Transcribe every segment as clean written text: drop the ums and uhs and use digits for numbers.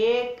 1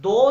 2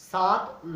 7